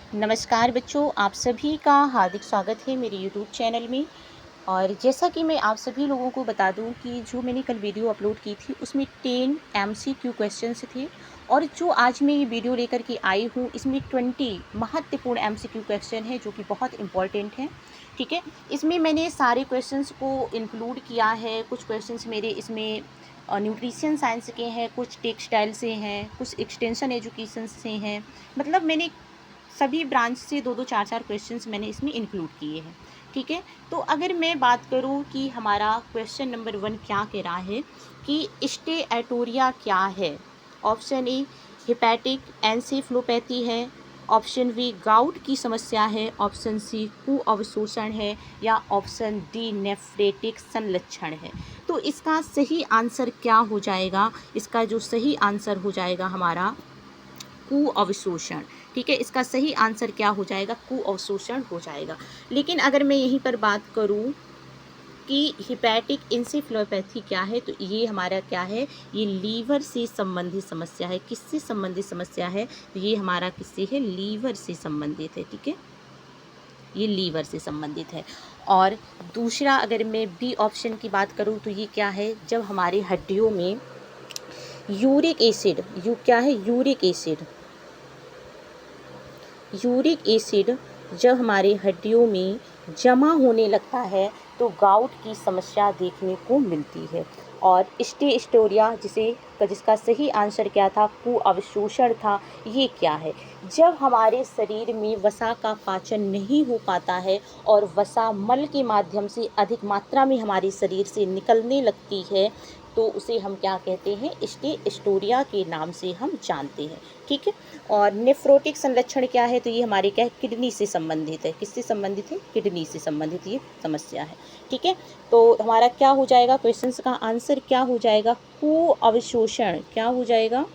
नमस्कार बच्चों, आप सभी का हार्दिक स्वागत है मेरे यूट्यूब चैनल में। और जैसा कि मैं आप सभी लोगों को बता दूं कि जो मैंने कल वीडियो अपलोड की थी उसमें 10 MCQ क्वेश्चंस थे, और जो आज मैं ये वीडियो लेकर के आई हूँ इसमें 20 महत्वपूर्ण MCQ क्वेश्चन है जो कि बहुत इंपॉर्टेंट हैं। ठीक है, इसमें मैंने सारे क्वेश्चंस को इंक्लूड किया है। कुछ क्वेश्चंस मेरे इसमें न्यूट्रिशन साइंस के हैं, कुछ टेक्सटाइल से हैं, कुछ एक्सटेंशन एजुकेशन से हैं। मतलब मैंने सभी ब्रांच से दो दो चार चार क्वेश्चंस मैंने इसमें इंक्लूड किए हैं। ठीक है, तो अगर मैं बात करूं कि हमारा क्वेश्चन नंबर 1 क्या कह रहा है कि स्टेएटोरिया क्या है। ऑप्शन ए हेपेटिक एंसेफलोपैथी है, ऑप्शन बी गाउट की समस्या है, ऑप्शन सी कुअवशोषण है, या ऑप्शन डी नेफ्रेटिक संलक्षण है। तो इसका सही आंसर क्या हो जाएगा? इसका जो सही आंसर हो जाएगा हमारा कुअवशोषण। ठीक है, इसका सही आंसर क्या हो जाएगा? कुअवशोषण हो जाएगा। लेकिन अगर मैं यहीं पर बात करूं कि हिपैटिक इंसेफ्लोपैथी क्या है, तो ये हमारा क्या है? ये लीवर से संबंधित समस्या है। किससे संबंधित समस्या है? तो ये हमारा किससे है? लीवर से संबंधित है। ठीक है, ये लीवर से संबंधित है। और दूसरा अगर मैं बी ऑप्शन की बात करूं तो ये क्या है? जब हमारी हड्डियों में यूरिक एसिड, क्या है? यूरिक एसिड जब हमारे हड्डियों में जमा होने लगता है तो गाउट की समस्या देखने को मिलती है। और स्टेस्टोरिया जिसका सही आंसर क्या था? कुअवशोषण था। ये क्या है? जब हमारे शरीर में वसा का पाचन नहीं हो पाता है और वसा मल के माध्यम से अधिक मात्रा में हमारे शरीर से निकलने लगती है तो उसे हम क्या कहते हैं? स्टेस्टोरिया के नाम से हम जानते हैं। ठीक है, और नेफ्रोटिक संलक्षण क्या है? तो ये हमारे क्या है? किडनी से संबंधित है। किससे संबंधित है? किडनी से संबंधित ये समस्या है। ठीक है, तो हमारा क्या हो जाएगा? क्वेश्चंस का आंसर क्या हो जाएगा? कुअवशोषण। क्या हो जाएगा?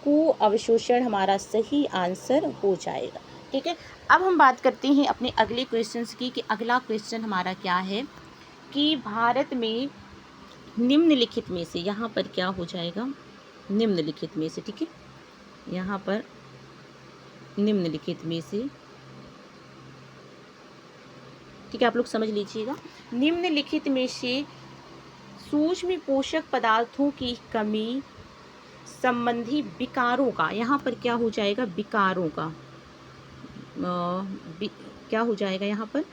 कुअवशोषण हमारा सही आंसर हो जाएगा। ठीक है, अब हम बात करते हैं अपने अगले क्वेश्चंस की कि अगला क्वेश्चन हमारा क्या है कि भारत में निम्नलिखित में से, यहाँ पर क्या हो जाएगा? निम्नलिखित में से। ठीक है, यहाँ पर निम्नलिखित में से, ठीक है, आप लोग समझ लीजिएगा। निम्नलिखित में से सूक्ष्म पोषक पदार्थों की कमी संबंधी विकारों का, यहाँ पर क्या हो जाएगा? विकारों का क्या हो जाएगा? यहाँ पर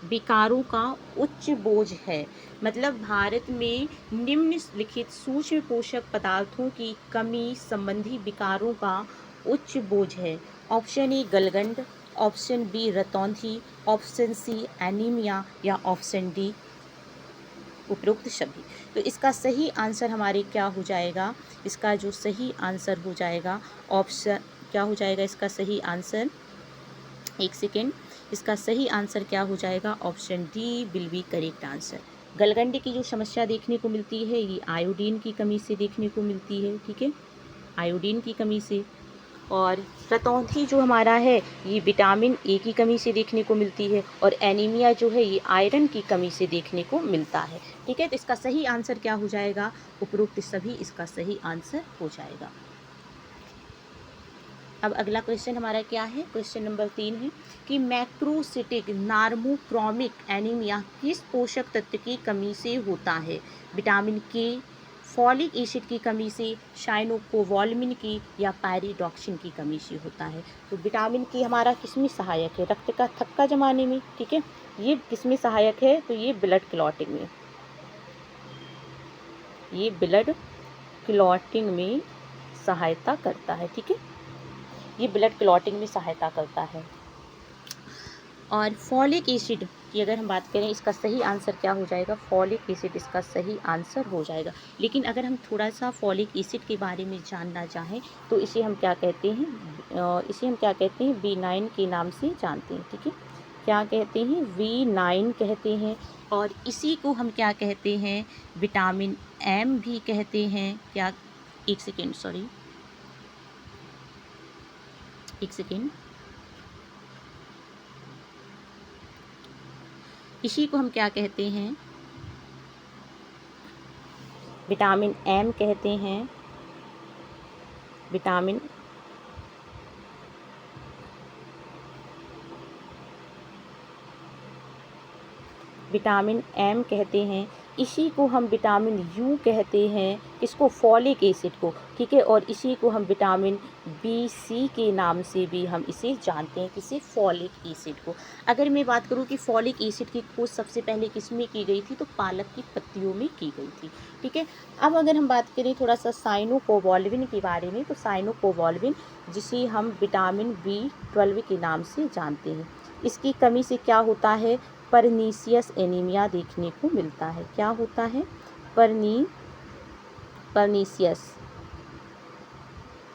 विकारों का उच्च बोझ है। मतलब भारत में निम्नलिखित सूक्ष्म पोषक पदार्थों की कमी संबंधी विकारों का उच्च बोझ है। ऑप्शन ए गलगंड, ऑप्शन बी रतौंधी, ऑप्शन सी एनीमिया, या ऑप्शन डी उपरोक्त सभी। तो इसका सही आंसर हमारे क्या हो जाएगा? इसका जो सही आंसर हो जाएगा ऑप्शन, क्या हो जाएगा इसका सही आंसर? एक सेकेंड, इसका सही आंसर क्या हो जाएगा? Option D will be correct answer. गलगंडे की जो समस्या देखने को मिलती है ये आयोडीन की कमी से देखने को मिलती है। ठीक है, आयोडीन की कमी से। और रतौंधी जो हमारा है ये विटामिन ए की कमी से देखने को मिलती है, और एनीमिया जो है ये आयरन की कमी से देखने को मिलता है। ठीक है, तो इसका सही आंसर क्या हो जाएगा? उपरोक्त सभी इसका सही आंसर हो जाएगा। अब अगला क्वेश्चन हमारा क्या है? क्वेश्चन नंबर 3 है कि मैक्रोसिटिक नार्मोक्रॉमिक एनीमिया किस पोषक तत्व की कमी से होता है? विटामिन के, फॉलिक एसिड की कमी से, साइनोकोबालामिन की, या पायरिडॉक्सिन की कमी से होता है। तो विटामिन के हमारा किसमें सहायक है? रक्त का थक्का जमाने में। ठीक है, ये किसमें सहायक है? तो ये ब्लड क्लॉटिंग में, ये ब्लड क्लॉटिंग में सहायता करता है। ठीक है, ये ब्लड क्लॉटिंग में सहायता करता है। और फॉलिक एसिड की अगर हम बात करें, इसका सही आंसर क्या हो जाएगा? फॉलिक एसिड इसका सही आंसर हो जाएगा। लेकिन अगर हम थोड़ा सा फॉलिक एसिड के बारे में जानना चाहें तो इसे हम क्या कहते हैं? इसे हम क्या कहते हैं? B9 के नाम से जानते हैं। ठीक है, क्या कहते हैं? B9 कहते हैं। और इसी को हम क्या कहते हैं? विटामिन एम भी कहते हैं। क्या, एक सेकेंड, सॉरी, एक सेकेंड, इसी को हम क्या कहते हैं? विटामिन एम कहते हैं। विटामिन विटामिन एम कहते हैं, इसी को हम विटामिन यू कहते हैं, इसको फॉलिक एसिड को, ठीक है। और इसी को हम विटामिन बी सी के नाम से भी हम इसे जानते हैं, किसे, फॉलिक एसिड को। अगर मैं बात करूं कि फॉलिक एसिड की खोज सबसे पहले किस में की गई थी, तो पालक की पत्तियों में की गई थी, ठीक है। अब अगर हम बात करें थोड़ा सा साइनोकोबाल्मिन के बारे में, तो साइनोकोबाल्मिन जिसे हम विटामिन B12 के नाम से जानते हैं, इसकी कमी से क्या होता है, परनीसियस एनीमिया देखने को मिलता है। क्या होता है,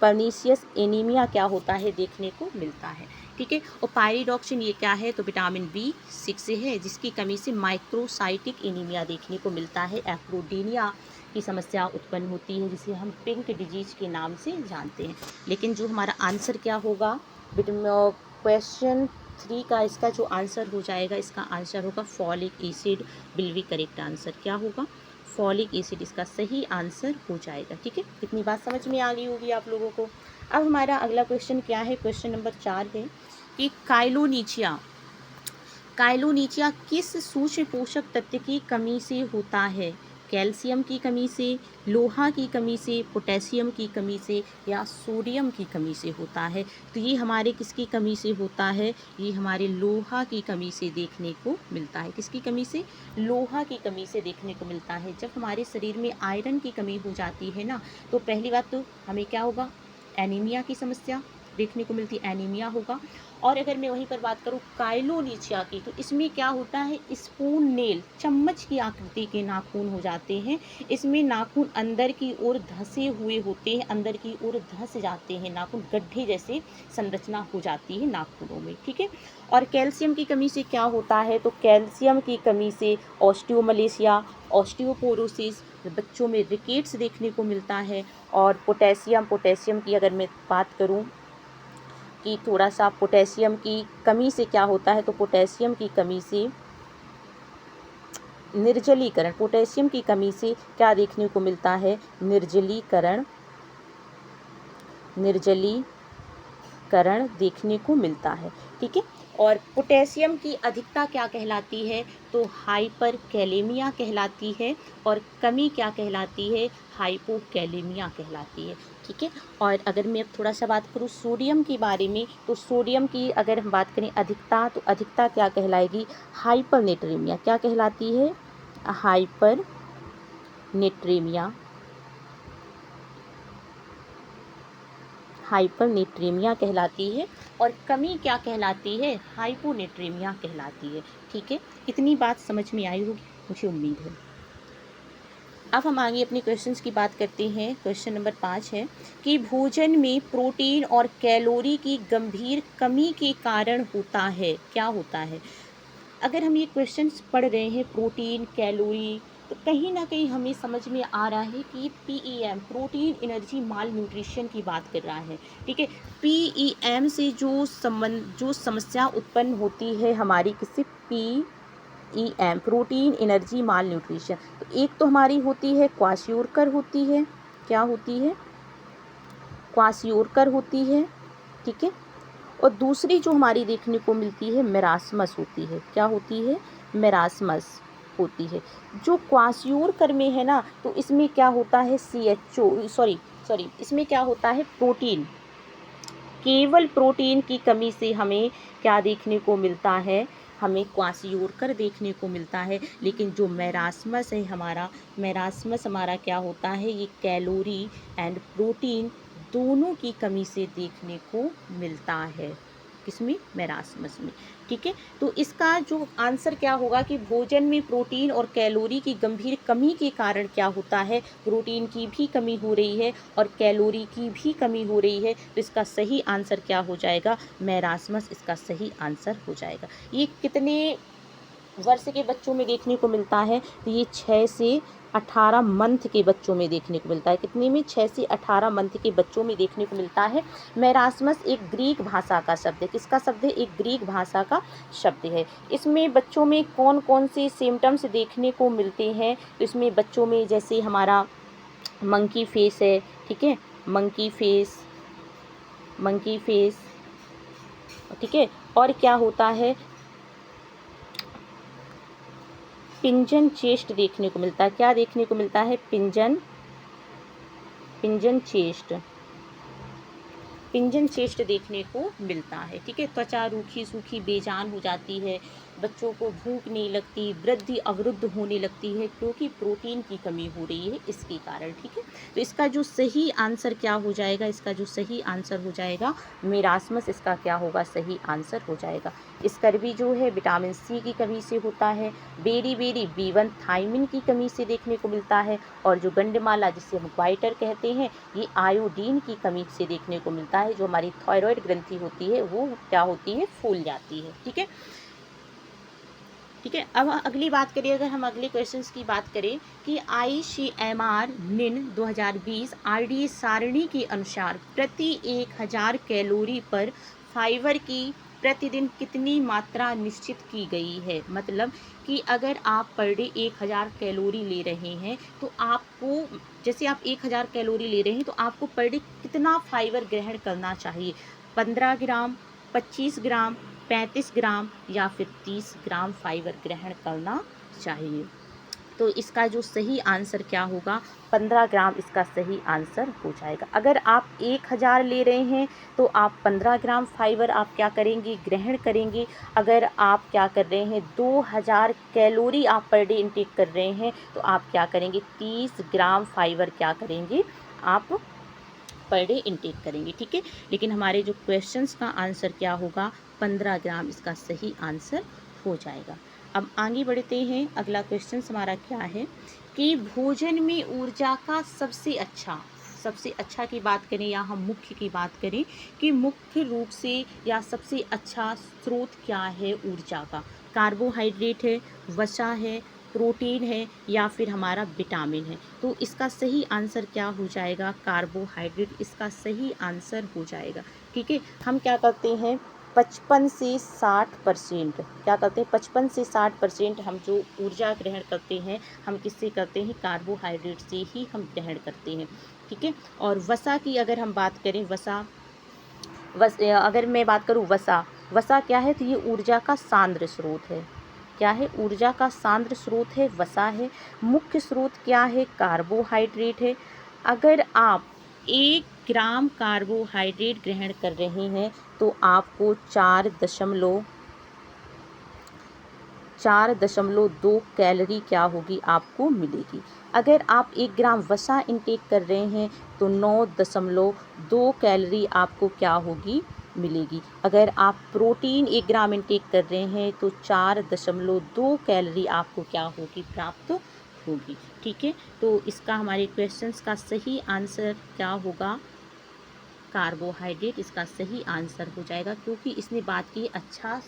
परनीसियस एनीमिया क्या होता है, देखने को मिलता है, ठीक है। और पायरिडॉक्सिन ये क्या है, तो विटामिन B6 है, जिसकी कमी से माइक्रोसाइटिक एनीमिया देखने को मिलता है। एक्रोडीनिया की समस्या उत्पन्न होती है, जिसे हम पिंक डिजीज के नाम से जानते हैं। लेकिन जो हमारा आंसर क्या होगा, क्वेश्चन 3 का इसका जो आंसर हो जाएगा, इसका आंसर होगा folic acid will be correct answer. क्या होगा, फॉलिक एसिड इसका सही आंसर हो जाएगा, ठीक है। इतनी बात समझ में आ गई होगी आप लोगों को। अब हमारा अगला क्वेश्चन क्या है, क्वेश्चन नंबर 4 है कि काइलोनीचिया किस सूक्ष्म पोषक तत्व की कमी से होता है, कैल्शियम की कमी से, लोहा की कमी से, पोटेशियम की कमी से, या सोडियम की कमी से होता है। तो ये हमारे किसकी कमी से होता है, ये हमारे लोहा की कमी से देखने को मिलता है। किसकी कमी से, लोहा की कमी से देखने को मिलता है। जब हमारे शरीर में आयरन की कमी हो जाती है ना, तो पहली बात तो हमें क्या होगा, एनीमिया की समस्या देखने को मिलती, एनीमिया होगा। और अगर मैं वहीं पर बात करूँ काइलोनीचिया की, तो इसमें क्या होता है, स्पून नेल, चम्मच की आकृति के नाखून हो जाते हैं। इसमें नाखून अंदर की ओर धंसे हुए होते हैं, अंदर की ओर धंस जाते हैं नाखून, गड्ढे जैसे संरचना हो जाती है नाखूनों में, ठीक है। और कैल्शियम की कमी से क्या होता है, तो कैल्शियम की कमी से ऑस्टियोमलेशिया, ऑस्टियोपोरोसिस, बच्चों में रिकेट्स देखने को मिलता है। और पोटेशियम की अगर मैं बात करूं कि थोड़ा सा पोटेशियम की कमी से क्या होता है, तो पोटेशियम की कमी से निर्जलीकरण, पोटेशियम की कमी से क्या देखने को मिलता है, निर्जलीकरण देखने को मिलता है, ठीक है। और पोटेशियम की अधिकता क्या कहलाती है, तो हाइपरकैलेमिया कहलाती है। और कमी क्या कहलाती है, हाइपोकैलेमिया कहलाती है, ठीक है। और अगर मैं अब थोड़ा सा बात करूँ सोडियम के बारे में, तो सोडियम की अगर हम बात करें अधिकता, तो अधिकता क्या कहलाएगी, हाइपरनेट्रेमिया। क्या कहलाती है, हाइपरनेट्रेमिया कहलाती है। और कमी क्या कहलाती है, हाइपोनेट्रेमिया कहलाती है, ठीक है। इतनी बात समझ में आई होगी, मुझे उम्मीद है। अब हम आगे अपने क्वेश्चंस की बात करते हैं। क्वेश्चन नंबर 5 है कि भोजन में प्रोटीन और कैलोरी की गंभीर कमी के कारण होता है, क्या होता है। अगर हम ये क्वेश्चंस पढ़ रहे हैं, प्रोटीन, कैलोरी, तो कहीं ना कहीं हमें समझ में आ रहा है कि PEM, प्रोटीन एनर्जी माल न्यूट्रिशन की बात कर रहा है, ठीक है। PEM से जो समस्या उत्पन्न होती है हमारी, किससे, PEM, प्रोटीन एनर्जी माल न्यूट्रिशन। तो एक तो हमारी होती है क्वाशियोरकर होती है, क्या होती है, क्वाशियोरकर होती है, ठीक है। और दूसरी जो हमारी देखने को मिलती है मेरास्मस होती है, क्या होती है, मेरास्मस होती है। जो क्वाशियोरकर में है ना, तो इसमें क्या होता है, इसमें क्या होता है, प्रोटीन, केवल प्रोटीन की कमी से हमें क्या देखने को मिलता है, हमें क्वाशियोरकर देखने को मिलता है। लेकिन जो मेरास्मस है मेरास्मस हमारा क्या होता है, ये कैलोरी एंड प्रोटीन दोनों की कमी से देखने को मिलता है, किसमें, मेरास्मस में, ठीक है। तो इसका जो आंसर क्या होगा कि भोजन में प्रोटीन और कैलोरी की गंभीर कमी के कारण क्या होता है, प्रोटीन की भी कमी हो रही है और कैलोरी की भी कमी हो रही है। तो इसका सही आंसर क्या हो जाएगा, मेरास्मस इसका सही आंसर हो जाएगा। ये कितने वर्ष के बच्चों में देखने को मिलता है, तो ये 6 से 18 मंथ के बच्चों में देखने को मिलता है। कितने में, 6 से 18 मंथ के बच्चों में देखने को मिलता है। मेरास्मस एक ग्रीक भाषा का शब्द है, किसका शब्द है, एक ग्रीक भाषा का शब्द है। इसमें बच्चों में कौन कौन से सिम्टम्स देखने को मिलते हैं, तो इसमें बच्चों में जैसे हमारा मंकी फेस है, ठीक है, मंकी फेस, मंकी फेस, ठीक है। और क्या होता है, पिंजन चेस्ट देखने को मिलता है। क्या देखने को मिलता है, पिंजन चेस्ट, पिंजन चेस्ट देखने को मिलता है, ठीक है। त्वचा रूखी सूखी बेजान हो जाती है, बच्चों को भूख नहीं लगती, वृद्धि अवरुद्ध होने लगती है क्योंकि प्रोटीन की कमी हो रही है इसके कारण, ठीक है। तो इसका जो सही आंसर क्या हो जाएगा, इसका जो सही आंसर हो जाएगा मेरास्मस, इसका क्या होगा, सही आंसर हो जाएगा। स्कर्वी जो है विटामिन सी की कमी से होता है, बेरी B1 थायमिन की कमी से देखने को मिलता है, और जो गंडमाला जिसे हम ग्वाइटर कहते हैं ये आयोडीन की कमी से देखने को मिलता है। जो हमारी थायराइड ग्रंथि होती है वो क्या होती है, फूल जाती है, ठीक है। ठीक है, अब अगली बात करें, अगर हम अगले क्वेश्चंस की बात करें कि ICMR निन 2020 RDA सारणी के अनुसार प्रति 1000 कैलोरी पर फाइबर की प्रतिदिन कितनी मात्रा निश्चित की गई है। मतलब कि अगर आप पर डे 1000 कैलोरी ले रहे हैं तो आपको, जैसे आप 1000 कैलोरी ले रहे हैं तो आपको पर डे कितना फाइबर ग्रहण करना चाहिए, 15 ग्राम, 25 ग्राम, 35 ग्राम या फिर 30 ग्राम फाइबर ग्रहण करना चाहिए। तो इसका जो सही आंसर क्या होगा, 15 ग्राम इसका सही आंसर हो जाएगा। अगर आप 1000 ले रहे हैं तो आप 15 ग्राम फाइबर आप क्या करेंगे, ग्रहण करेंगे। अगर आप क्या कर रहे हैं, 2000 कैलोरी आप पर डे इंटेक कर रहे हैं तो आप क्या करेंगे, 30 ग्राम फाइबर क्या करेंगे, आप पर डे इंटेक करेंगे, ठीक है। लेकिन हमारे जो क्वेश्चंस का आंसर क्या होगा, 15 ग्राम इसका सही आंसर हो जाएगा। अब आगे बढ़ते हैं, अगला क्वेश्चन हमारा क्या है कि भोजन में ऊर्जा का सबसे अच्छा की बात करें या हम मुख्य की बात करें कि मुख्य रूप से या सबसे अच्छा स्रोत क्या है ऊर्जा का, कार्बोहाइड्रेट है, वसा है, प्रोटीन है या फिर हमारा विटामिन है। तो इसका सही आंसर क्या हो जाएगा, कार्बोहाइड्रेट इसका सही आंसर हो जाएगा, ठीक है। हम क्या करते हैं, 55 से 60%, क्या करते हैं, 55 से 60% हम जो ऊर्जा ग्रहण करते हैं हम किससे करते हैं, कार्बोहाइड्रेट से ही हम ग्रहण करते हैं, ठीक है। और वसा की अगर हम बात करें, अगर मैं बात करूँ वसा क्या है, तो ये ऊर्जा का सांद्र स्रोत है। क्या है, ऊर्जा का सांद्र स्रोत है, वसा है। मुख्य स्रोत क्या है, कार्बोहाइड्रेट है। अगर आप 1 ग्राम कार्बोहाइड्रेट ग्रहण कर रहे हैं तो आपको 4.2 कैलोरी क्या होगी, आपको मिलेगी। अगर आप 1 ग्राम वसा इंटेक कर रहे हैं तो 9.2 कैलोरी आपको क्या होगी, मिलेगी। अगर आप प्रोटीन 1 ग्राम इंटेक कर रहे हैं तो 4.2 कैलोरी आपको क्या होगी, प्राप्त होगी, ठीक है। तो इसका हमारे क्वेश्चंस का सही आंसर क्या होगा, कार्बोहाइड्रेट इसका सही आंसर हो जाएगा, क्योंकि इसने बात की अच्छा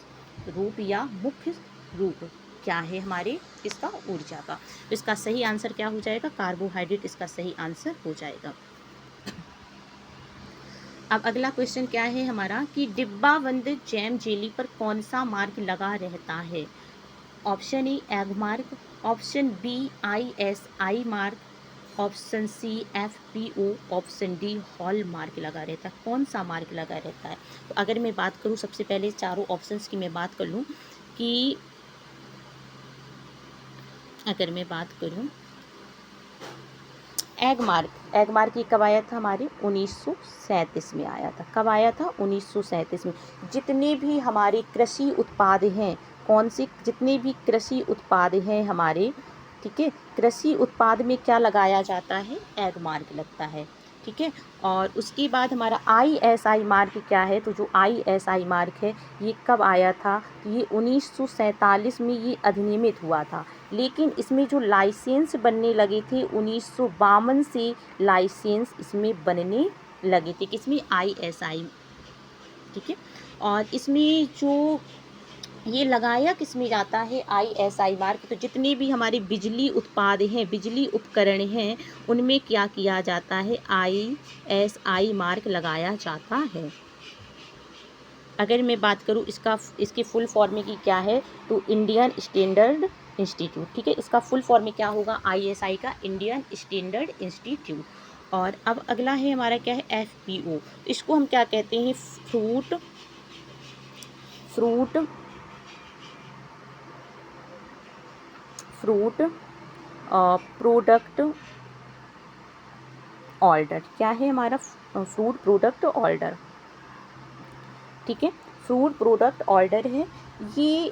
रूप या मुख्य रूप क्या है हमारे इसका ऊर्जा का। तो इसका सही आंसर क्या हो जाएगा, कार्बोहाइड्रेट इसका सही आंसर हो जाएगा। अब अगला क्वेश्चन क्या है हमारा कि डिब्बाबंद जैम जेली पर कौन सा मार्क लगा रहता है। Option A Agmark, option B ISI mark, option C FPO, option D hallmark लगा रहता है। कौन सा मार्क लगा रहता है, तो अगर मैं बात करूँ, सबसे पहले चारों ऑप्शंस की मैं बात कर लूँ कि अगर मैं बात करूँ एग मार्क ये कब आया था, हमारे 1937 में आया था। कब आया था, 1937 में। जितने भी हमारे कृषि उत्पाद हैं, कौन से, जितने भी कृषि उत्पाद हैं हमारे, ठीक है, कृषि उत्पाद में क्या लगाया जाता है, एग मार्क लगता है, ठीक है। और उसके बाद हमारा ISI मार्क क्या है, तो जो ISI मार्क है ये कब आया था, तो ये 1947 में ये अधिनियमित हुआ था। लेकिन इसमें जो लाइसेंस बनने लगे थे 1952 से लाइसेंस इसमें बनने लगे थे, किसमें, ISI, ठीक है। और इसमें जो ये लगाया किसमें जाता है, ISI मार्क, तो जितने भी हमारे बिजली उत्पाद हैं, बिजली उपकरण हैं, उनमें क्या किया जाता है, ISI मार्क लगाया जाता है। अगर मैं बात करूँ इसके फुल फॉर्म की क्या है, तो इंडियन स्टैंडर्ड इंस्टीट्यूट, ठीक है। इसका फुल फॉर्म में क्या होगा, ISI का, इंडियन स्टैंडर्ड इंस्टीट्यूट। और अब अगला है हमारा क्या है FPO। इसको हम क्या कहते हैं, फ्रूट प्रोडक्ट ऑर्डर। क्या है हमारा फ्रूट प्रोडक्ट ऑर्डर, ठीक है। फ्रूट प्रोडक्ट ऑर्डर है, ये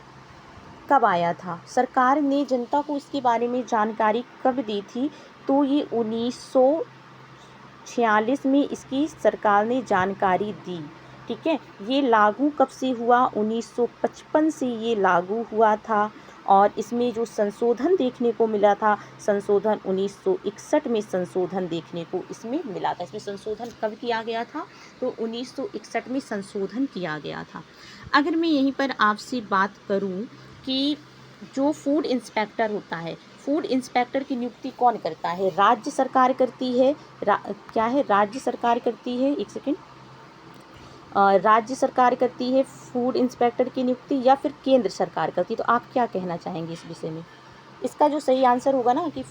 कब आया था, सरकार ने जनता को इसके बारे में जानकारी कब दी थी, तो ये 1946 में इसकी सरकार ने जानकारी दी, ठीक है। ये लागू कब से हुआ, 1955 से ये लागू हुआ था। और इसमें जो संशोधन देखने को मिला था, संशोधन 1961 में संशोधन देखने को इसमें मिला था। इसमें संशोधन कब किया गया था, तो 1961 में संशोधन किया गया था। अगर मैं यहीं पर आपसे बात करूं कि जो फूड इंस्पेक्टर होता है, फूड इंस्पेक्टर की नियुक्ति कौन करता है, राज्य सरकार करती है, क्या है, राज्य सरकार करती है, एक सेकेंड, राज्य सरकार करती है फूड इंस्पेक्टर की नियुक्ति, या फिर केंद्र सरकार करती है। तो आप क्या कहना चाहेंगे इस विषय में? इसका जो सही आंसर होगा ना कि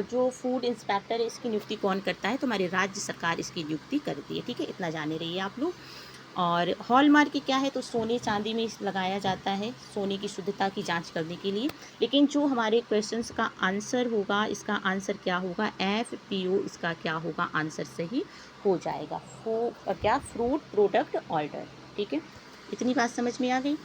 जो फूड इंस्पेक्टर है इसकी नियुक्ति कौन करता है, तो हमारी राज्य सरकार इसकी नियुक्ति करती है, ठीक है। इतना जाने रहिए आप लोग। और हॉलमार्क क्या है, तो सोने चांदी में लगाया जाता है सोने की शुद्धता की जांच करने के लिए। लेकिन जो हमारे क्वेश्चंस का आंसर होगा, इसका आंसर क्या होगा, FPO इसका क्या होगा, आंसर सही हो जाएगा। क्या, फ्रूट प्रोडक्ट ऑर्डर, ठीक है। इतनी बात समझ में आ गई।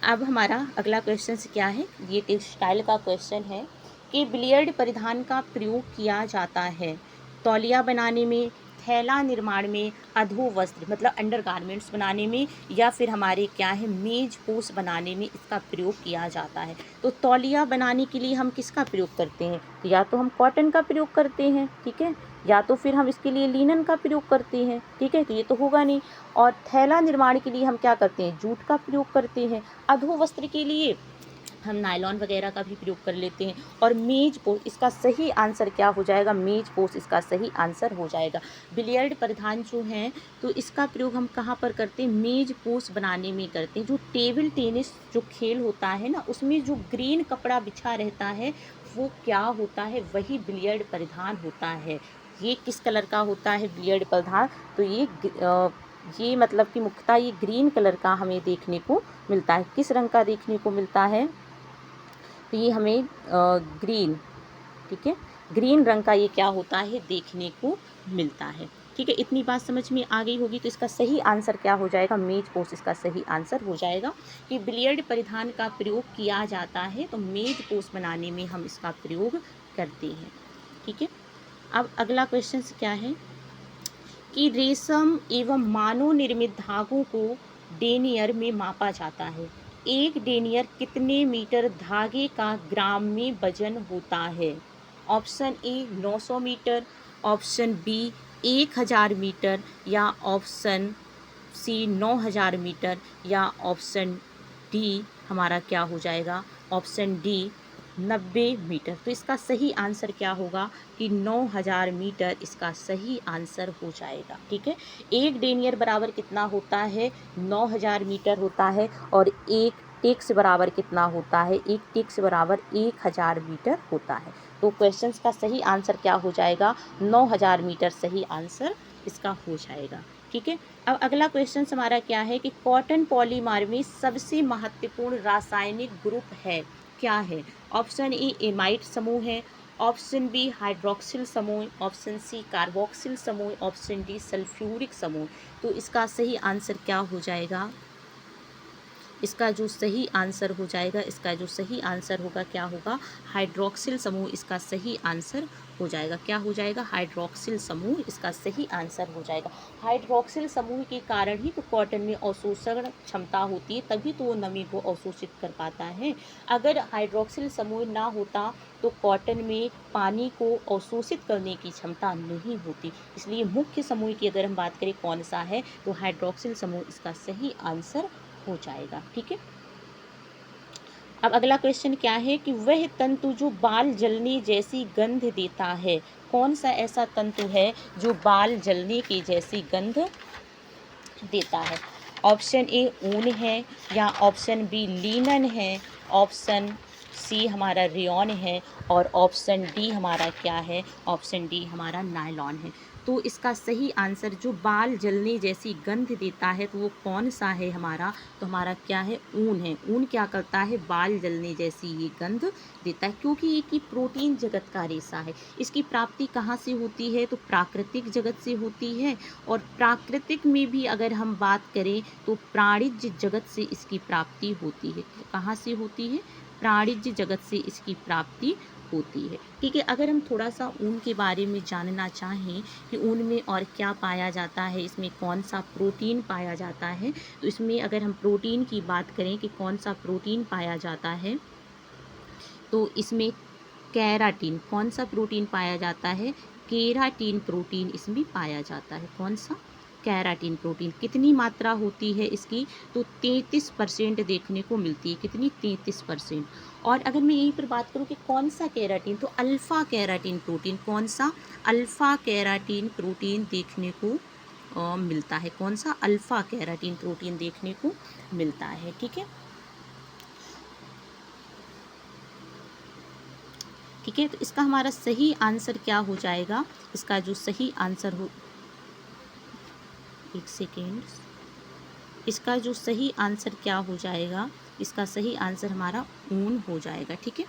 अब हमारा अगला क्वेश्चन क्या है, ये टेक्सटाइल का क्वेश्चन है कि बिलियर्ड परिधान का प्रयोग किया जाता है तौलिया बनाने में, थैला निर्माण में, अधोवस्त्र मतलब अंडरगारमेंट्स बनाने में, या फिर हमारे क्या है मेज पोस्ट बनाने में इसका प्रयोग किया जाता है। तो तौलिया बनाने के लिए हम किसका प्रयोग करते हैं, तो या तो हम कॉटन का प्रयोग करते हैं, ठीक है, या तो फिर हम इसके लिए लिनन का प्रयोग करते हैं, ठीक है, तो ये तो होगा नहीं। और थैला निर्माण के लिए हम क्या करते हैं, जूट का प्रयोग करते हैं। अधोवस्त्र के लिए हम नायलॉन वगैरह का भी प्रयोग कर लेते हैं। और मेज पोस्ट, इसका सही आंसर क्या हो जाएगा, मेज पोस्ट इसका सही आंसर हो जाएगा। बिलियर्ड परिधान जो हैं तो इसका प्रयोग हम कहाँ पर करते हैं, मेज पोस्ट बनाने में करते हैं। जो टेबल टेनिस जो खेल होता है ना, उसमें जो ग्रीन कपड़ा बिछा रहता है वो क्या होता है, वही बिलियर्ड परिधान होता है। ये किस कलर का होता है बिलियर्ड परिधान, तो ये मतलब कि मुख्यतः ये ग्रीन कलर का हमें देखने को मिलता है। किस रंग का देखने को मिलता है, तो ये हमें ग्रीन, ठीक है, ग्रीन रंग का ये क्या होता है देखने को मिलता है, ठीक है। इतनी बात समझ में आ गई होगी। तो इसका सही आंसर क्या हो जाएगा, मेज पोस्ट इसका सही आंसर हो जाएगा कि बिलियर्ड परिधान का प्रयोग किया जाता है तो मेज पोस्ट बनाने में हम इसका प्रयोग करते हैं, ठीक है। अब अगला क्वेश्चन क्या है कि रेशम एवं मानव निर्मित धागों को डेनियर में मापा जाता है। एक डेनियर कितने मीटर धागे का ग्राम में वजन होता है? Option A 900 metre, option B 1000 metre, या ऑप्शन सी 9000 मीटर, या ऑप्शन डी हमारा क्या हो जाएगा, ऑप्शन डी 90 मीटर। तो इसका सही आंसर क्या होगा कि 9000 मीटर इसका सही आंसर हो जाएगा, ठीक है। एक डेनियर बराबर कितना होता है, 9000 मीटर होता है। और एक टेक्स बराबर कितना होता है, एक टेक्स बराबर 1000 मीटर होता है। तो क्वेश्चंस का सही आंसर क्या हो जाएगा, 9000 मीटर सही आंसर इसका हो जाएगा, ठीक है। अब अगला क्वेश्चन हमारा क्या है कि कॉटन पॉलीमर में सबसे महत्वपूर्ण रासायनिक ग्रुप है, क्या है? ऑप्शन ए एमाइड समूह है, ऑप्शन बी हाइड्रोक्सिल समूह, ऑप्शन सी कार्बोक्सिल समूह, ऑप्शन डी सल्फ्यूरिक समूह। तो इसका सही आंसर क्या हो जाएगा, इसका जो सही आंसर हो जाएगा, इसका जो सही आंसर होगा क्या होगा, हाइड्रोक्सिल समूह इसका सही आंसर हो जाएगा। क्या हो जाएगा, हाइड्रोक्सिल समूह इसका सही आंसर हो जाएगा। हाइड्रोक्सिल समूह के कारण ही तो कॉटन में अवशोषण क्षमता होती है, तभी तो वो नमी को अवशोषित कर पाता है। अगर हाइड्रोक्सिल समूह ना होता तो कॉटन में पानी को अवशोषित करने की क्षमता नहीं होती। इसलिए मुख्य समूह की अगर हम बात करें कौन सा है, तो हाइड्रोक्सिल समूह इसका सही आंसर हो जाएगा, ठीक है। अब अगला क्वेश्चन क्या है कि वह तंतु जो बाल जलने जैसी गंध देता है, कौन सा ऐसा तंतु है जो बाल जलने की जैसी गंध देता है? ऑप्शन ए ऊन है, या ऑप्शन बी लीनन है, ऑप्शन सी हमारा रेयॉन है और ऑप्शन डी हमारा क्या है, ऑप्शन डी हमारा नायलॉन है। तो इसका सही आंसर जो बाल जलने जैसी गंध देता है तो वो कौन सा है हमारा, तो हमारा क्या है, ऊन है। ऊन क्या करता है, बाल जलने जैसी ये गंध देता है, क्योंकि ये की प्रोटीन जगत का रेशा है। इसकी प्राप्ति कहाँ से होती है, तो प्राकृतिक जगत से होती है। और प्राकृतिक में भी अगर हम बात करें तो प्राणिज जगत से इसकी प्राप्ति होती है। कहाँ से होती है, प्राणिज जगत से इसकी प्राप्ति होती है। ठीक है, अगर हम थोड़ा सा ऊन के बारे में जानना चाहें कि ऊन में और क्या पाया जाता है, इसमें कौन सा प्रोटीन पाया जाता है, तो इसमें अगर हम प्रोटीन की बात करें कि कौन सा प्रोटीन पाया जाता है, तो इसमें केराटिन, कौन सा प्रोटीन पाया जाता है, केराटिन प्रोटीन इसमें पाया जाता है। कौन सा, केराटिन प्रोटीन। कितनी मात्रा होती है इसकी, तो 33% देखने को मिलती है। कितनी, 33%। और अगर मैं यहीं पर बात करूं कि कौन सा केराटिन, तो अल्फ़ा केराटिन प्रोटीन। कौन सा, अल्फ़ा केराटिन प्रोटीन देखने को मिलता है। कौन सा, अल्फ़ा केराटिन प्रोटीन देखने को मिलता है। ठीक है, ठीक है, तो इसका हमारा सही आंसर क्या हो जाएगा, इसका जो सही आंसर हो, एक सेकेंड, इसका जो सही आंसर क्या हो जाएगा, इसका सही आंसर हमारा ऊन हो जाएगा। ठीक है,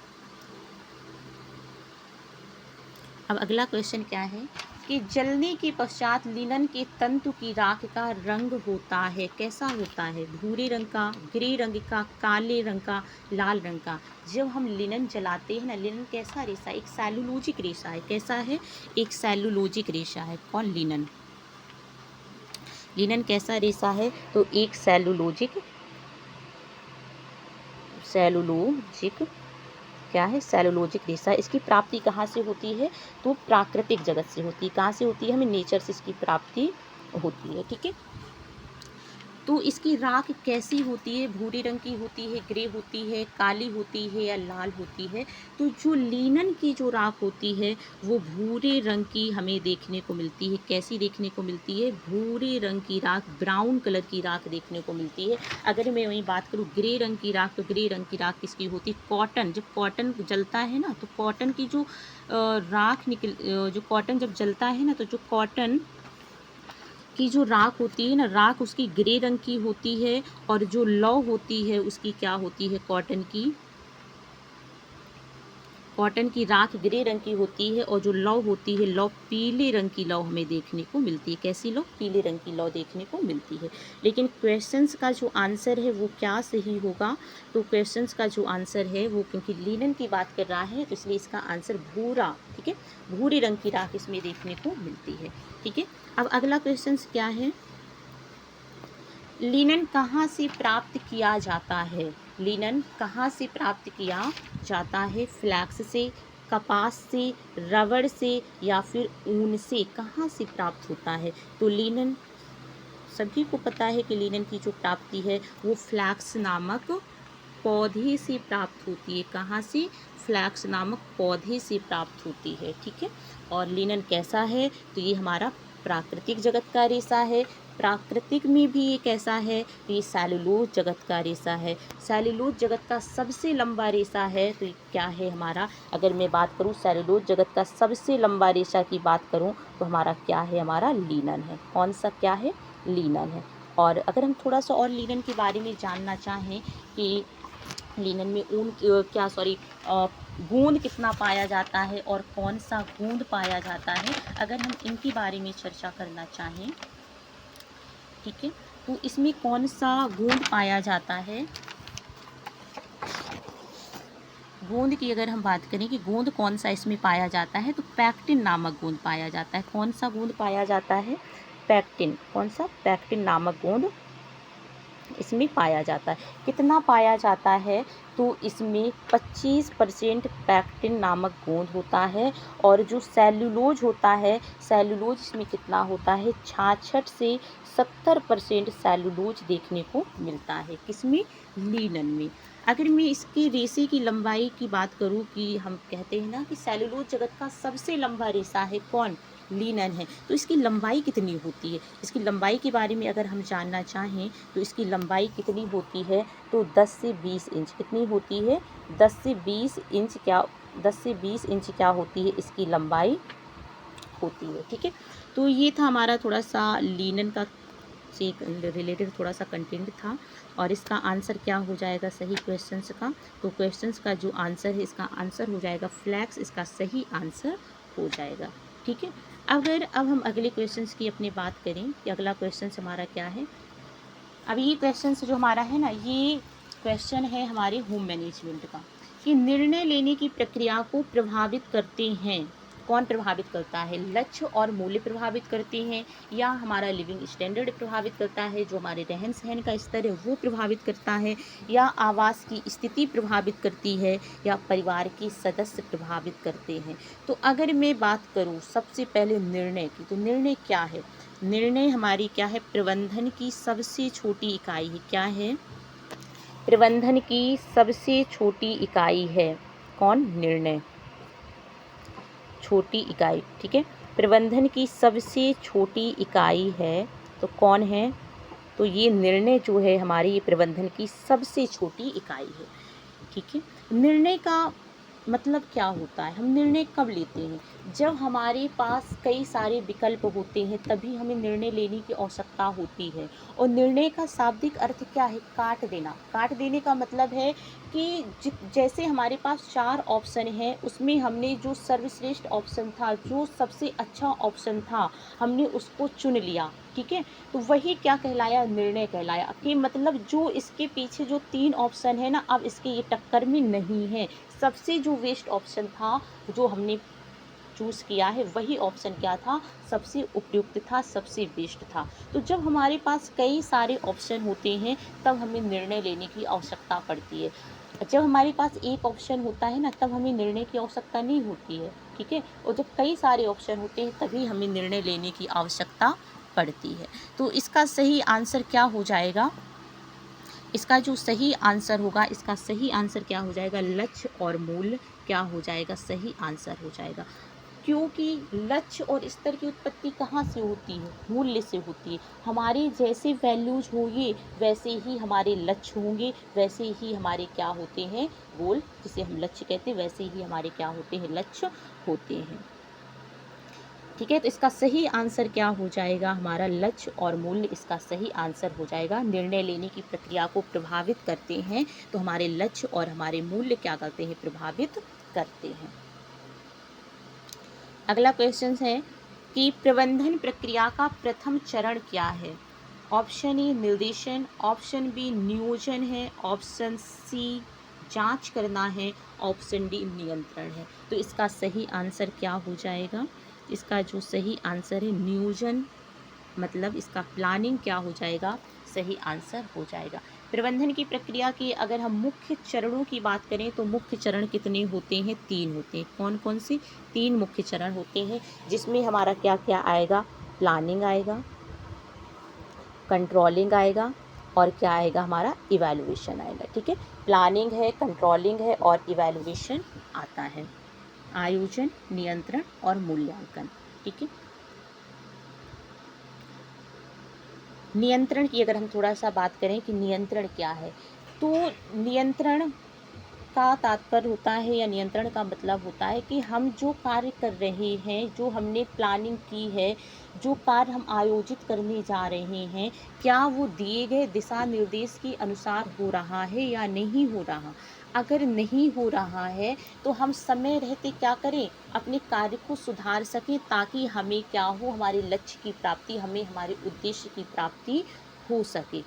अब अगला क्वेश्चन क्या है कि जलने के पश्चात लिनन के तंतु की राख का रंग होता है, कैसा होता है, भूरे रंग का, ग्रे रंग का, काले रंग का, लाल रंग का। जब हम लिनन जलाते हैं ना, लिनन कैसा रेशा, एक सेलुलोजिक रेशा है। कैसा है, एक सेलुलोजिक रेशा है। कौन, लिनन, लिनन कैसा रेशा है, तो एक सेलुलोजिक, सेलुलोजिक क्या है, सेलुलोजिक रेशा। इसकी प्राप्ति कहाँ से होती है, तो प्राकृतिक जगत से होती है। कहाँ से होती है, हमें नेचर से इसकी प्राप्ति होती है। ठीक है, तो इसकी राख कैसी होती है, भूरे रंग की होती है, ग्रे होती है, काली होती है या लाल होती है। तो जो लिनन की जो राख होती है वो भूरे रंग की हमें देखने को मिलती है। कैसी देखने को मिलती है, भूरे रंग की राख, ब्राउन कलर की राख देखने को मिलती है। अगर मैं वही बात करूँ ग्रे रंग की राख, तो ग्रे रंग की राख किसकी होती है, कॉटन। जब कॉटन जलता है ना, तो कॉटन की जो राख निकल, जो कॉटन जब जलता है ना, तो जो कॉटन की जो राख होती है ना, राख उसकी ग्रे रंग की होती है। और जो लौ होती है उसकी क्या होती है, कॉटन की, कॉटन की राख ग्रे रंग की होती है। और जो लौ होती है, लौ पीले रंग की लौ हमें देखने को मिलती है। कैसी लौ, पीले रंग की लौ देखने को मिलती है। लेकिन क्वेश्चंस का जो आंसर है वो क्या सही होगा, तो क्वेश्चंस का जो आंसर है वो, क्योंकि लिनन की बात कर रहा है तो इसलिए इसका आंसर भूरा, ठीक है, भूरे रंग की राख इसमें देखने को मिलती है। ठीक है, अब अगला क्वेश्चन क्या है, लिनन कहाँ से प्राप्त किया जाता है, लिनन कहाँ से प्राप्त किया जाता है, फ्लैक्स से, कपास से, रबड़ से या फिर ऊन से, कहाँ से प्राप्त होता है। तो लिनन, सभी को पता है कि लिनन की जो प्राप्ति है वो फ्लैक्स नामक पौधे से प्राप्त होती है। कहाँ से, फ्लैक्स नामक पौधे से प्राप्त होती है। ठीक है, और लिनन कैसा है, तो ये हमारा प्राकृतिक जगत का रेशा है। प्राकृतिक में भी ये कैसा है, तो ये सेलुलोज जगत का रेशा है। सेलुलोज जगत का सबसे लंबा रेशा है, तो ये क्या है हमारा, अगर मैं बात करूँ सेलुलोज जगत का सबसे लंबा रेशा की बात करूँ तो हमारा क्या है, हमारा लिनन है। कौन सा, क्या है, लिनन है। और अगर हम थोड़ा सा और लिनन के बारे में जानना चाहें कि लिनन में ऊन क्या, सॉरी, गूंद कितना पाया जाता है और कौन सा गूंद पाया जाता है, अगर हम इनके बारे में चर्चा करना चाहें, ठीक है, तो इसमें कौन सा गूंद पाया जाता है, गूंद की अगर हम बात करें कि गूंद कौन सा इसमें पाया जाता है, तो पैक्टिन नामक गूंद पाया जाता है। कौन सा गूंद पाया जाता है, पैक्टिन। कौन सा, पैक्टिन नामक गूंद इसमें पाया जाता है। कितना पाया जाता है, तो इसमें 25% पैक्टिन नामक गोंद होता है। और जो सेलुलोज होता है, सेलुलोज इसमें कितना होता है, 66 से 70% सेलुलोज देखने को मिलता है। किसमें, लिनन में। अगर मैं इसके रेशे की लंबाई की बात करूं कि हम कहते हैं ना कि सेलुलोज जगत का सबसे लंबा रेशा है कौन, लीनन है। तो इसकी लंबाई कितनी होती है? इसकी लंबाई के बारे में अगर हम जानना चाहें तो इसकी लंबाई कितनी होती है, तो 10 से 20 इंच। कितनी होती है? 10 से 20 इंच। 10 से 20 इंच क्या होती है? इसकी लंबाई होती है। ठीक है, तो ये था हमारा थोड़ा सा लीनन का से रिलेटेड थोड़ा सा कंटेंट था। और इसका आंसर क्या हो जाएगा सही क्वेश्चंस का? तो क्वेश्चंस का जो आंसर है, इसका आंसर हो जाएगा फ्लैक्स। इसका सही आंसर हो जाएगा। ठीक है, अब हम अगले क्वेश्चंस की अपनी बात करें कि अगला क्वेश्चन हमारा क्या है। अब ये क्वेश्चन जो हमारा है ना, ये क्वेश्चन है हमारे होम मैनेजमेंट का, कि निर्णय लेने की प्रक्रिया को प्रभावित करते हैं। कौन प्रभावित करता है? लक्ष्य और मूल्य प्रभावित करते हैं, या हमारा लिविंग स्टैंडर्ड प्रभावित करता है, जो हमारे रहन सहन का स्तर है वो प्रभावित करता है, या आवास की स्थिति प्रभावित करती है, या परिवार के सदस्य प्रभावित करते हैं। तो अगर मैं बात करूँ सबसे पहले निर्णय की, तो निर्णय क्या है? निर्णय हमारी क्या है? प्रबंधन की सबसे छोटी इकाई है। क्या है? प्रबंधन की सबसे छोटी इकाई है। कौन? निर्णय। छोटी इकाई। ठीक है, प्रबंधन की सबसे छोटी इकाई है, तो कौन है? तो ये निर्णय जो है हमारी, ये प्रबंधन की सबसे छोटी इकाई है। ठीक है, निर्णय का मतलब क्या होता है? हम निर्णय कब लेते हैं? जब हमारे पास कई सारे विकल्प होते हैं, तभी हमें निर्णय लेने की आवश्यकता होती है। और निर्णय का शाब्दिक अर्थ क्या है? काट देना। काट देने का मतलब है कि जैसे हमारे पास 4 ऑप्शन हैं, उसमें हमने जो सर्वश्रेष्ठ ऑप्शन था, जो सबसे अच्छा ऑप्शन था, हमने उसको चुन लिया। ठीक है, तो वही क्या कहलाया? निर्णय कहलाया। कि मतलब जो इसके पीछे जो 3 ऑप्शन है ना, अब इसके ये टक्कर में नहीं है। सबसे जो वेस्ट ऑप्शन था, जो हमने चूज़ किया है, वही ऑप्शन क्या था? सबसे उपयुक्त था, सबसे बेस्ट था। तो जब हमारे पास कई सारे ऑप्शन होते हैं, तब हमें निर्णय लेने की आवश्यकता पड़ती है। जब हमारे पास एक ऑप्शन होता है ना, तब हमें निर्णय की आवश्यकता नहीं होती है। ठीक है, और जब कई सारे ऑप्शन होते हैं, तभी हमें निर्णय लेने की आवश्यकता पड़ती है। तो इसका सही आंसर क्या हो जाएगा? इसका जो सही आंसर होगा, इसका सही आंसर क्या हो जाएगा? लक्ष्य और मूल्य क्या हो जाएगा? सही आंसर हो जाएगा। क्योंकि लक्ष्य और स्तर की उत्पत्ति कहाँ से होती है? मूल्य से होती है। हमारे जैसे वैल्यूज होंगे, वैसे ही हमारे लक्ष्य होंगे, वैसे ही हमारे क्या होते हैं? गोल, जिसे हम लक्ष्य कहते हैं, वैसे ही हमारे क्या होते हैं? लक्ष्य होते हैं। ठीक है, तो इसका सही आंसर क्या हो जाएगा? हमारा लक्ष्य और मूल्य इसका सही आंसर हो जाएगा। निर्णय लेने की प्रक्रिया को प्रभावित करते हैं, तो हमारे लक्ष्य और हमारे मूल्य क्या करते हैं? प्रभावित करते हैं। अगला क्वेश्चन है कि प्रबंधन प्रक्रिया का प्रथम चरण क्या है? ऑप्शन ए निर्देशन, ऑप्शन बी नियोजन है, ऑप्शन सी जांच करना है, ऑप्शन डी नियंत्रण है। तो इसका सही आंसर क्या हो जाएगा? इसका जो सही आंसर है नियोजन, मतलब इसका प्लानिंग क्या हो जाएगा? सही आंसर हो जाएगा। प्रबंधन की प्रक्रिया के अगर हम मुख्य चरणों की बात करें, तो मुख्य चरण कितने होते हैं? 3 होते हैं। कौन कौन से? 3 मुख्य चरण होते हैं, जिसमें हमारा क्या क्या आएगा? प्लानिंग आएगा, कंट्रोलिंग आएगा, और क्या आएगा? हमारा इवैल्यूएशन आएगा। ठीक है, प्लानिंग है, कंट्रोलिंग है, और इवैल्यूएशन आता है। आयोजन, नियंत्रण और मूल्यांकन। ठीक है, नियंत्रण की अगर हम थोड़ा सा बात करें कि नियंत्रण क्या है, तो नियंत्रण का तात्पर्य होता है, या नियंत्रण का मतलब होता है कि हम जो कार्य कर रहे हैं, जो हमने प्लानिंग की है, जो कार्य हम आयोजित करने जा रहे हैं, क्या वो दिए गए दिशा निर्देश के अनुसार हो रहा है या नहीं हो रहा। अगर नहीं हो रहा है, तो हम समय रहते क्या करें? अपने कार्य को सुधार सकें, ताकि हमें क्या हो? हमारे लक्ष्य की प्राप्ति, हमें हमारे उद्देश्य की प्राप्ति हो सके।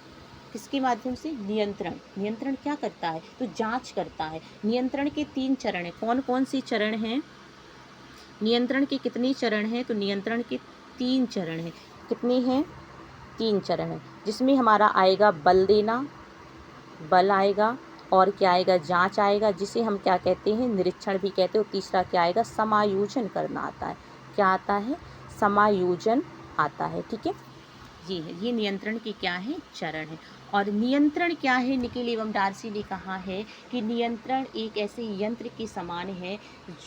किसके माध्यम से? नियंत्रण। नियंत्रण क्या करता है? तो जांच करता है। नियंत्रण के 3 चरण हैं। कौन कौन से चरण हैं? नियंत्रण के कितने चरण हैं? तो नियंत्रण के 3 चरण हैं। कितने हैं? 3 चरण हैं, जिसमें हमारा आएगा बल देना, बल आएगा, और क्या आएगा? जांच आएगा, जिसे हम क्या कहते हैं? निरीक्षण भी कहते हैं। और तीसरा क्या आएगा? समायोजन करना आता है। क्या आता है? समायोजन आता है। ठीक है, ये नियंत्रण के क्या है? चरण है। और नियंत्रण क्या है? निकिल एवं डार्सी ने कहा है कि नियंत्रण एक ऐसे यंत्र के समान है,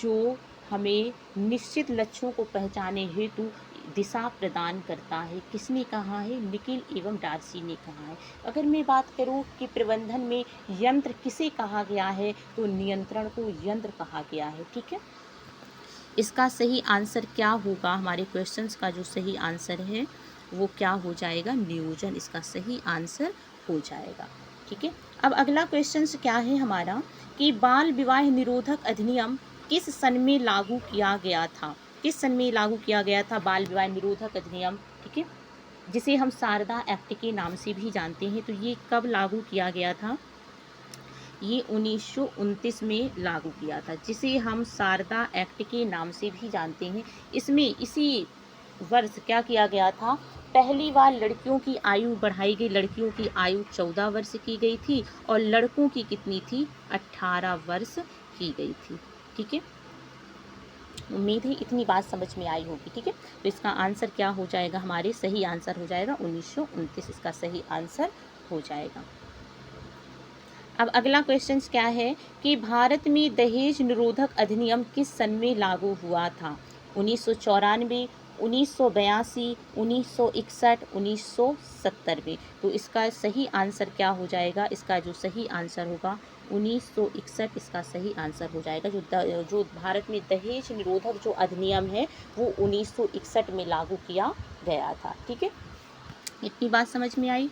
जो हमें निश्चित लक्ष्यों को पहचाने हेतु दिशा प्रदान करता है। किसने कहा है? निकिल एवं डार्सी ने कहा है। अगर मैं बात करूं कि प्रबंधन में यंत्र किसे कहा गया है, तो नियंत्रण को यंत्र कहा गया है। ठीक है, इसका सही आंसर क्या होगा? हमारे क्वेश्चंस का जो सही आंसर है वो क्या हो जाएगा? नियोजन इसका सही आंसर हो जाएगा। ठीक है, अब अगला क्वेश्चन क्या है हमारा कि बाल विवाह निरोधक अधिनियम किस सन में लागू किया गया था? किस सन में लागू किया गया था बाल विवाह निरोधक अधिनियम? ठीक है, जिसे हम शारदा एक्ट के नाम से भी जानते हैं। तो ये कब लागू किया गया था? ये 1929 में लागू किया था, जिसे हम शारदा एक्ट के नाम से भी जानते हैं। इसमें इसी वर्ष क्या किया गया था? पहली बार लड़कियों की आयु बढ़ाई गई। लड़कियों की आयु 14 वर्ष की गई थी और लड़कों की कितनी थी? 18 वर्ष की गई थी। ठीक है, उम्मीद है इतनी बात समझ में आई होगी। ठीक है, तो इसका आंसर क्या हो जाएगा? हमारे सही आंसर हो जाएगा 1929, इसका सही आंसर हो जाएगा। अब अगला क्वेश्चन क्या है कि भारत में दहेज निरोधक अधिनियम किस सन में लागू हुआ था? 1994, 1982, 1961, 1970 में। तो इसका सही आंसर क्या हो जाएगा? इसका जो सही आंसर होगा 1961, इसका सही आंसर हो जाएगा। जो भारत में दहेज निरोधक जो अधिनियम है वो 1961 में लागू किया गया था। ठीक है, इतनी बात समझ में आई।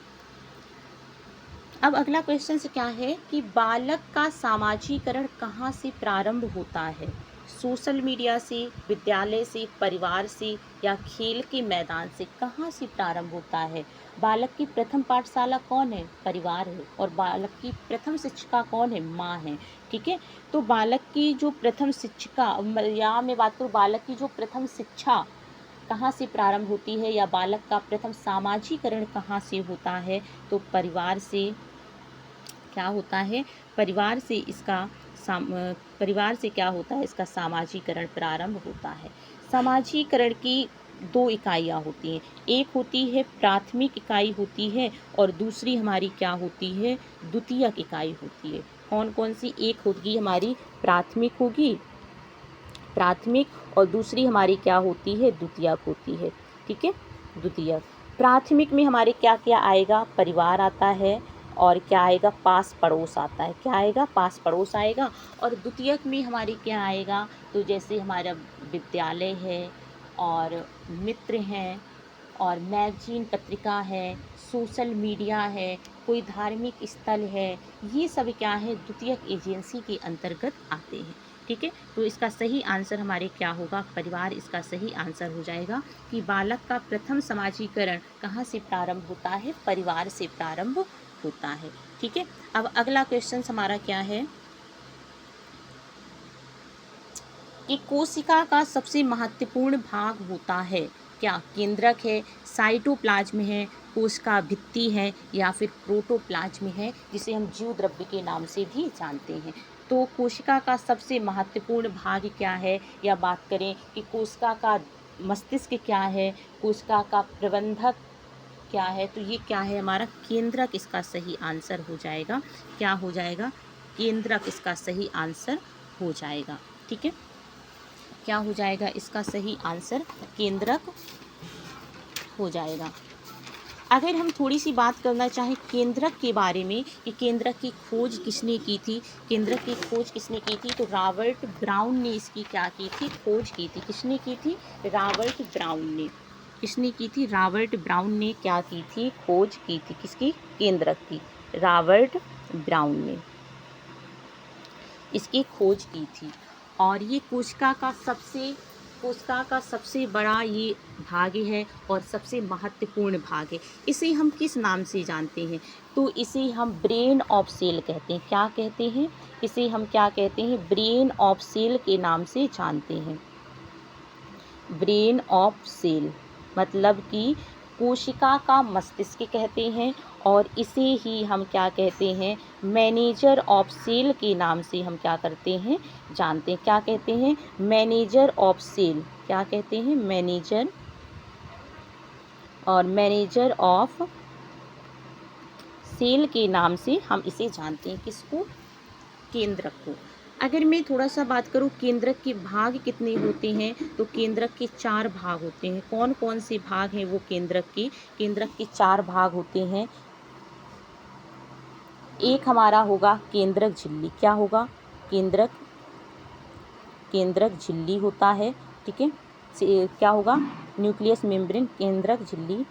अब अगला क्वेश्चन क्या है कि बालक का सामाजिकरण कहाँ से प्रारंभ होता है? सोशल मीडिया से, विद्यालय से, परिवार से या खेल के मैदान से? कहाँ से प्रारंभ होता है? बालक की प्रथम पाठशाला कौन है? परिवार है। और बालक की प्रथम शिक्षिका कौन है? माँ है। ठीक है, तो बालक की जो प्रथम शिक्षिका, या मैं बात करूँ बालक की जो प्रथम शिक्षा कहाँ से प्रारंभ होती है, या बालक का प्रथम सामाजिकरण कहाँ से होता है? तो परिवार से क्या होता है? परिवार से इसका परिवार से क्या होता है? इसका सामाजिकरण प्रारंभ होता है। सामाजिकरण की दो इकाइयाँ होती हैं, एक होती है प्राथमिक इकाई होती है और दूसरी हमारी क्या होती है? द्वितीयक इकाई होती है। कौन कौन सी? एक होगी हमारी प्राथमिक होगी, प्राथमिक, और दूसरी हमारी क्या होती है? द्वितीयक होती है। ठीक है, द्वितीयक। प्राथमिक में हमारे क्या क्या आएगा? परिवार आता है, और क्या आएगा? पास पड़ोस आता है। क्या आएगा? पास पड़ोस आएगा। और द्वितीयक में हमारी क्या आएगा? तो जैसे हमारा विद्यालय है और मित्र हैं और मैगजीन पत्रिका है, सोशल मीडिया है, कोई धार्मिक स्थल है, ये सब क्या है? द्वितीयक एजेंसी के अंतर्गत आते हैं। ठीक है, तो इसका सही आंसर हमारे क्या होगा? परिवार इसका सही आंसर हो जाएगा कि बालक का प्रथम समाजीकरण कहाँ से प्रारंभ होता है? परिवार से प्रारंभ होता है। ठीक है, अब अगला क्वेश्चन हमारा क्या है कि कोशिका का सबसे महत्वपूर्ण भाग होता है क्या? केंद्रक है, साइटोप्लाज्म है, कोशिका भित्ति है, या फिर प्रोटोप्लाज्म है, जिसे हम जीव द्रव्य के नाम से भी जानते हैं। तो कोशिका का सबसे महत्वपूर्ण भाग क्या है, या बात करें कि कोशिका का मस्तिष्क क्या है, कोशिका का प्रबंधक क्या है, तो ये क्या है? हमारा केंद्रक इसका सही आंसर हो जाएगा। क्या हो जाएगा? केंद्रक इसका सही आंसर हो जाएगा। ठीक है, क्या हो जाएगा? इसका सही आंसर केंद्रक हो जाएगा। अगर हम थोड़ी सी बात करना चाहें केंद्रक के बारे में कि केंद्रक की खोज किसने की थी, केंद्रक की खोज किसने की थी, तो रॉबर्ट ब्राउन ने इसकी क्या की थी? खोज की थी। किसने की थी? रॉबर्ट ब्राउन ने। किसने की थी? रॉबर्ट ब्राउन ने क्या की थी? खोज की थी। किसकी? केंद्रक की। रॉबर्ट ब्राउन ने इसकी खोज की थी। और ये कोशिका का सबसे बड़ा ये भाग है और सबसे महत्वपूर्ण भाग है। इसे हम किस नाम से जानते हैं? तो इसे हम ब्रेन ऑफ सेल कहते हैं। क्या कहते हैं? इसे हम क्या कहते हैं? ब्रेन ऑफ सेल के नाम से जानते हैं। ब्रेन ऑफ सेल मतलब कि कोशिका का मस्तिष्क कहते हैं, और इसे ही हम क्या कहते हैं? मैनेजर ऑफ सेल के नाम से हम क्या करते हैं? जानते हैं। क्या कहते हैं? Manager of sale. क्या कहते हैं? मैनेजर, और मैनेजर ऑफ सेल के नाम से हम इसे जानते हैं। किसको? केंद्रक को। अगर मैं थोड़ा सा बात करूँ केंद्रक के भाग कितने होते हैं, तो केंद्रक के 4 भाग होते हैं। कौन कौन से भाग हैं वो केंद्रक के 4 भाग होते हैं। एक हमारा होगा केंद्रक झिल्ली। क्या होगा? केंद्रक झिल्ली होता है, ठीक है। क्या होगा? न्यूक्लियस मेम्ब्रेन, केंद्रक झिल्ली।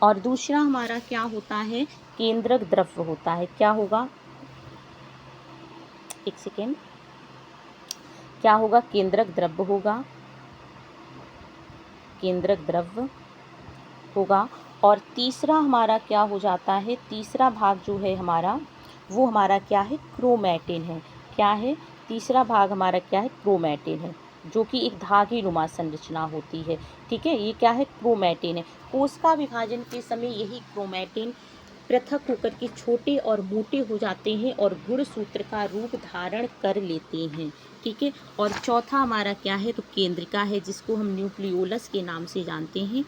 और दूसरा हमारा क्या होता है? केंद्रक द्रव्य होता है। क्या होगा? एक सेकेंड, क्या होगा? केंद्रक द्रव्य होगा, केंद्रक द्रव्य होगा। और तीसरा हमारा क्या हो जाता है? तीसरा भाग जो है हमारा, वो हमारा क्या है? क्रोमैटिन है। क्या है? तीसरा भाग हमारा क्या है? क्रोमैटिन है, जो कि एक धागे नुमा संरचना होती है, ठीक है। ये क्या है? क्रोमैटिन है। कोशिका विभाजन के समय यही क्रोमैटिन पृथक होकर के छोटे और मोटे हो जाते हैं और गुणसूत्र का रूप धारण कर लेते हैं, ठीक है। और चौथा हमारा क्या है? तो केंद्रिका है, जिसको हम न्यूक्लियोलस के नाम से जानते हैं।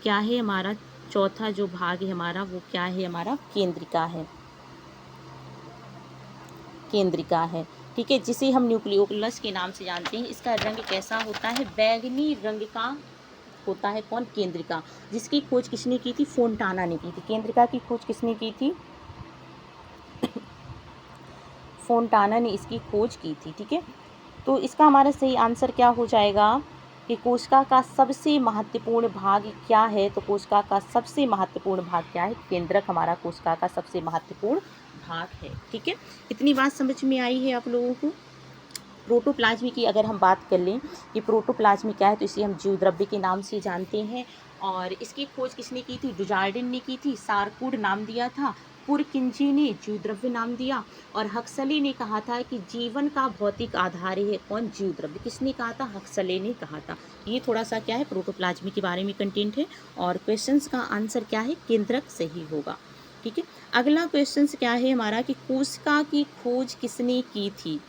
क्या है हमारा? चौथा जो भाग है हमारा, वो क्या है? हमारा केंद्रिका है, केंद्रिका है, ठीक है, जिसे हम न्यूक्लियोलस के नाम से जानते हैं। इसका रंग कैसा होता है? बैंगनी रंग का होता है। कौन? केंद्रिका, जिसकी खोज किसने की थी? फोंटाना ने की थी। केंद्रिका की खोज किसने की थी? फोंटाना ने इसकी खोज की थी, ठीक है। तो इसका हमारा सही आंसर क्या हो जाएगा कि कोशिका का सबसे महत्वपूर्ण भाग क्या है? तो कोशिका का सबसे महत्वपूर्ण भाग क्या है? केंद्रक हमारा कोशिका का सबसे महत्वपूर्ण भाग है, ठीक है। इतनी बात समझ में आई है आप लोगों को? प्रोटोप्लाज्मी की अगर हम बात कर लें कि प्रोटोप्लाज्मी क्या है, तो इसे हम जीवद्रव्य के नाम से जानते हैं। और इसकी खोज किसने की थी? डुजार्डिन ने की थी। सारकूड नाम दिया था। पुरकिंजी ने जीवद्रव्य नाम दिया। और हक्सले ने कहा था कि जीवन का भौतिक आधार है कौन? जीवद्रव्य। किसने कहा था? हक्सले ने कहा था। ये थोड़ा सा क्या है? प्रोटोप्लाज्मी के बारे में कंटेंट है। और क्वेश्चंस का आंसर क्या है? केंद्रक सही होगा, ठीक है। अगला क्वेश्चंस क्या है हमारा कि कोशिका की खोज किसने की थी?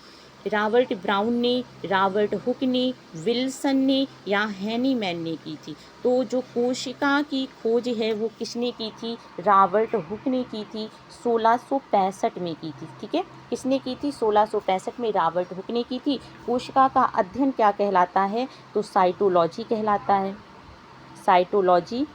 रॉबर्ट ब्राउन ने, रॉबर्ट हुक ने, विल्सन ने या हैनीमैन ने की थी? तो जो कोशिका की खोज है वो किसने की थी? रॉबर्ट हुक ने की थी, 1665 में की थी, ठीक है। किसने की थी? 1665 में रॉबर्ट हुक ने की थी। कोशिका का अध्ययन क्या कहलाता है? तो साइटोलॉजी कहलाता है। साइटोलॉजी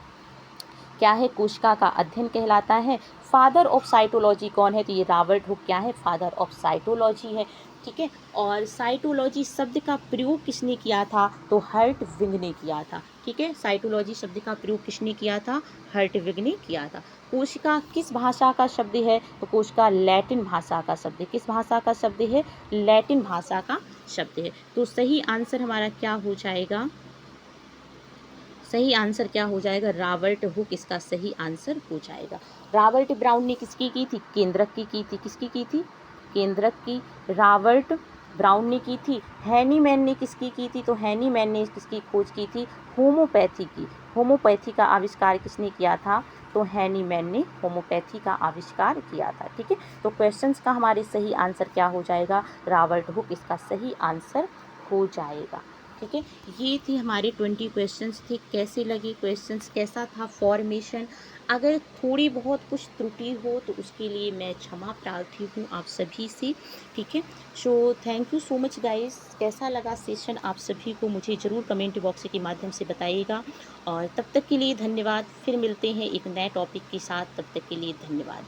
क्या है? कोशिका का अध्ययन कहलाता है। फादर ऑफ साइटोलॉजी कौन है? तो ये रॉबर्ट हुक क्या है? फादर ऑफ साइटोलॉजी है, ठीक है। और साइटोलॉजी शब्द का प्रयोग किसने किया था? तो हर्टविग ने किया था, ठीक है। साइटोलॉजी शब्द का प्रयोग किसने किया था? हर्टविग ने किया था। कोशिका किस भाषा का शब्द है? तो कोशिका लैटिन भाषा का शब्द है। किस भाषा का शब्द है? लैटिन भाषा का शब्द है। तो सही आंसर हमारा क्या हो जाएगा? सही आंसर क्या हो जाएगा? रॉबर्ट हुक इसका सही आंसर हो जाएगा। रॉबर्ट ब्राउन ने किसकी की थी? केंद्रक की थी। किसकी की थी? केंद्रक की। रॉबर्ट ब्राउन ने की थी। हैनीमैन ने किसकी की थी? तो हैनीमैन ने किसकी खोज की थी? होम्योपैथी की। होम्योपैथी का आविष्कार किसने किया था? तो हैनीमैन ने होम्योपैथी का आविष्कार किया था, ठीक है। तो क्वेश्चंस का हमारे सही आंसर क्या हो जाएगा? रॉबर्ट हुक इसका सही आंसर हो जाएगा, ठीक है। ये थी हमारे 20 क्वेश्चंस थे। कैसे लगे क्वेश्चंस? कैसा था फॉर्मेशन? अगर थोड़ी बहुत कुछ त्रुटि हो तो उसके लिए मैं क्षमा प्रार्थी हूँ आप सभी से, ठीक है। So thank you so much guys. कैसा लगा सेशन आप सभी को मुझे ज़रूर कमेंट बॉक्स के माध्यम से बताइएगा। और तब तक के लिए धन्यवाद। फिर मिलते हैं एक नए टॉपिक के साथ। तब तक के लिए धन्यवाद।